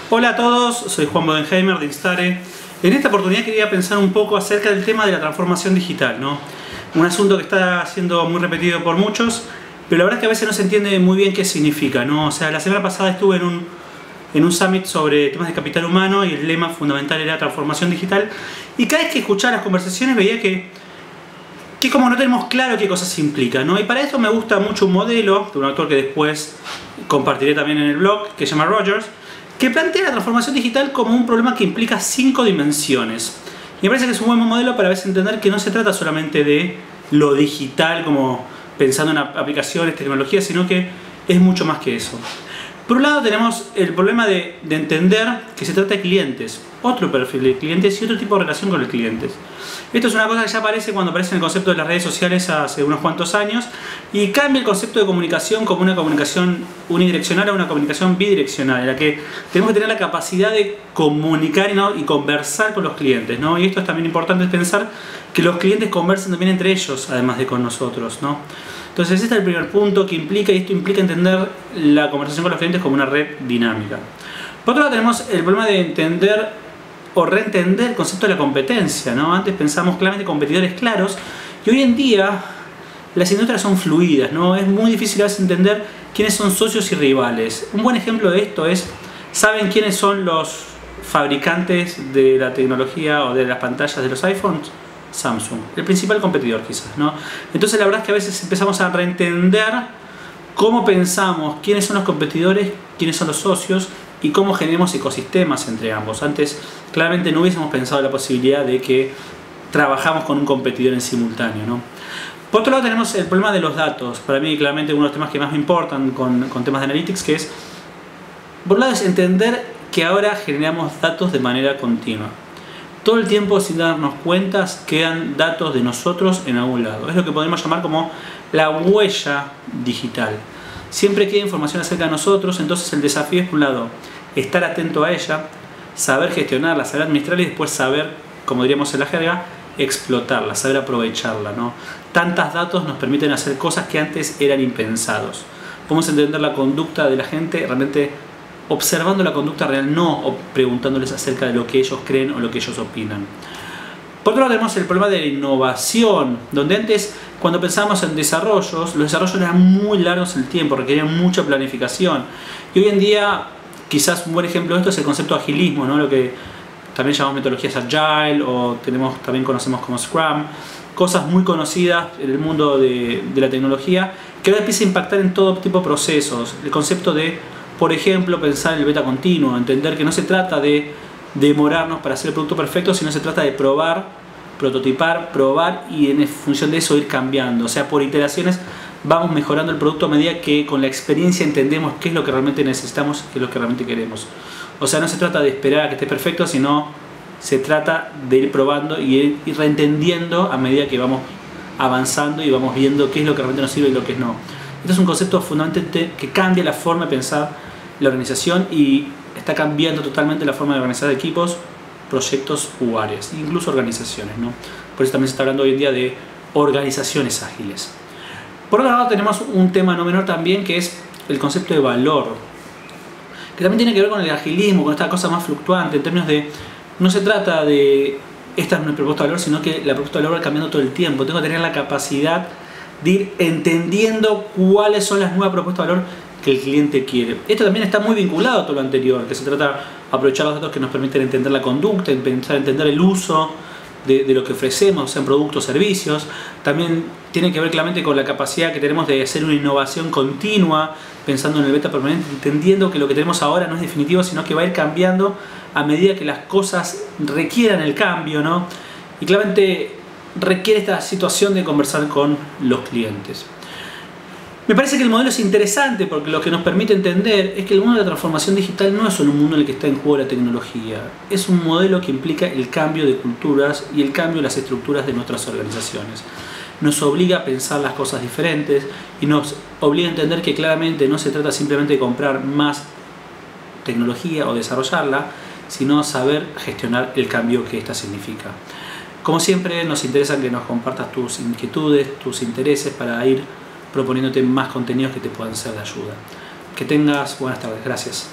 Hola a todos, soy Juan Bodenheimer de Instare. En esta oportunidad quería pensar un poco acerca del tema de la transformación digital, ¿no? Un asunto que está siendo muy repetido por muchos, pero la verdad es que a veces no se entiende muy bien qué significa, ¿no? O sea, la semana pasada estuve en un summit sobre temas de capital humano y el lema fundamental era transformación digital, y cada vez que escuchaba las conversaciones veía que como no tenemos claro qué cosas implica, ¿no? Y para esto me gusta mucho un modelo de un autor que después compartiré también en el blog, que se llama Rogers, que plantea la transformación digital como un problema que implica 5 dimensiones. Y me parece que es un buen modelo para a veces entender que no se trata solamente de lo digital, como pensando en aplicaciones, tecnologías, sino que es mucho más que eso. Por un lado tenemos el problema de entender que se trata de clientes, otro perfil de clientes y otro tipo de relación con los clientes. Esto es una cosa que ya aparece cuando aparece en el concepto de las redes sociales hace unos cuantos años y cambia el concepto de comunicación como una comunicación unidireccional a una comunicación bidireccional, en la que tenemos que tener la capacidad de comunicar y conversar con los clientes, ¿no? Y esto es también importante pensar que los clientes conversen también entre ellos, además de con nosotros, ¿no? Entonces este es el primer punto que implica, y esto implica entender la conversación con los clientes como una red dinámica. Por otro lado tenemos el problema de entender o reentender el concepto de la competencia, ¿no? Antes pensamos claramente competidores claros y hoy en día las industrias son fluidas, ¿no? Es muy difícil a veces entender quiénes son socios y rivales. Un buen ejemplo de esto es, ¿saben quiénes son los fabricantes de la tecnología o de las pantallas de los iPhones? Samsung, el principal competidor quizás, ¿no? Entonces la verdad es que a veces empezamos a reentender cómo pensamos, quiénes son los competidores, quiénes son los socios y cómo generamos ecosistemas entre ambos. Antes claramente no hubiésemos pensado la posibilidad de que trabajamos con un competidor en simultáneo, ¿no? Por otro lado tenemos el problema de los datos. Para mí claramente uno de los temas que más me importan con temas de analytics, que es, por un lado, es entender que ahora generamos datos de manera continua. Todo el tiempo, sin darnos cuenta, quedan datos de nosotros en algún lado. Es lo que podemos llamar como la huella digital. Siempre queda información acerca de nosotros, entonces el desafío es, por un lado, estar atento a ella, saber gestionarla, saber administrarla y después saber, como diríamos en la jerga, explotarla, saber aprovecharla, ¿no? Tantos datos nos permiten hacer cosas que antes eran impensados. Podemos entender la conducta de la gente realmente observando la conducta real, no preguntándoles acerca de lo que ellos creen o lo que ellos opinan. Por otro lado tenemos el problema de la innovación, donde antes, cuando pensábamos en desarrollos, los desarrollos eran muy largos en el tiempo, requerían mucha planificación. Y hoy en día, quizás un buen ejemplo de esto es el concepto de agilismo, ¿no? Lo que también llamamos metodologías agile o también conocemos como Scrum, cosas muy conocidas en el mundo de la tecnología, que ahora empieza a impactar en todo tipo de procesos. El concepto de, por ejemplo, pensar en el beta continuo, entender que no se trata de demorarnos para hacer el producto perfecto, sino se trata de probar, prototipar, probar y en función de eso ir cambiando. O sea, por iteraciones vamos mejorando el producto a medida que con la experiencia entendemos qué es lo que realmente necesitamos, qué es lo que realmente queremos. O sea, no se trata de esperar a que esté perfecto, sino se trata de ir probando y ir reentendiendo a medida que vamos avanzando y vamos viendo qué es lo que realmente nos sirve y lo que no. Este es un concepto fundamental que cambia la forma de pensar la organización y está cambiando totalmente la forma de organizar equipos, proyectos u áreas, incluso organizaciones, ¿no? Por eso también se está hablando hoy en día de organizaciones ágiles. Por otro lado tenemos un tema no menor también, que es el concepto de valor, que también tiene que ver con el agilismo, con esta cosa más fluctuante, en términos de, no se trata de esta es mi propuesta de valor, sino que la propuesta de valor va cambiando todo el tiempo. Tengo que tener la capacidad de ir entendiendo cuáles son las nuevas propuestas de valor que el cliente quiere. Esto también está muy vinculado a todo lo anterior, que se trata de aprovechar los datos que nos permiten entender la conducta, entender el uso de lo que ofrecemos, sean productos o servicios. También tiene que ver claramente con la capacidad que tenemos de hacer una innovación continua, pensando en el beta permanente, entendiendo que lo que tenemos ahora no es definitivo, sino que va a ir cambiando a medida que las cosas requieran el cambio, ¿no? Y claramente requiere esta situación de conversar con los clientes. Me parece que el modelo es interesante porque lo que nos permite entender es que el mundo de la transformación digital no es solo un mundo en el que está en juego la tecnología. Es un modelo que implica el cambio de culturas y el cambio de las estructuras de nuestras organizaciones. Nos obliga a pensar las cosas diferentes y nos obliga a entender que claramente no se trata simplemente de comprar más tecnología o desarrollarla, sino saber gestionar el cambio que ésta significa. Como siempre, nos interesa que nos compartas tus inquietudes, tus intereses para ir proponiéndote más contenidos que te puedan ser de ayuda. Que tengas buenas tardes. Gracias.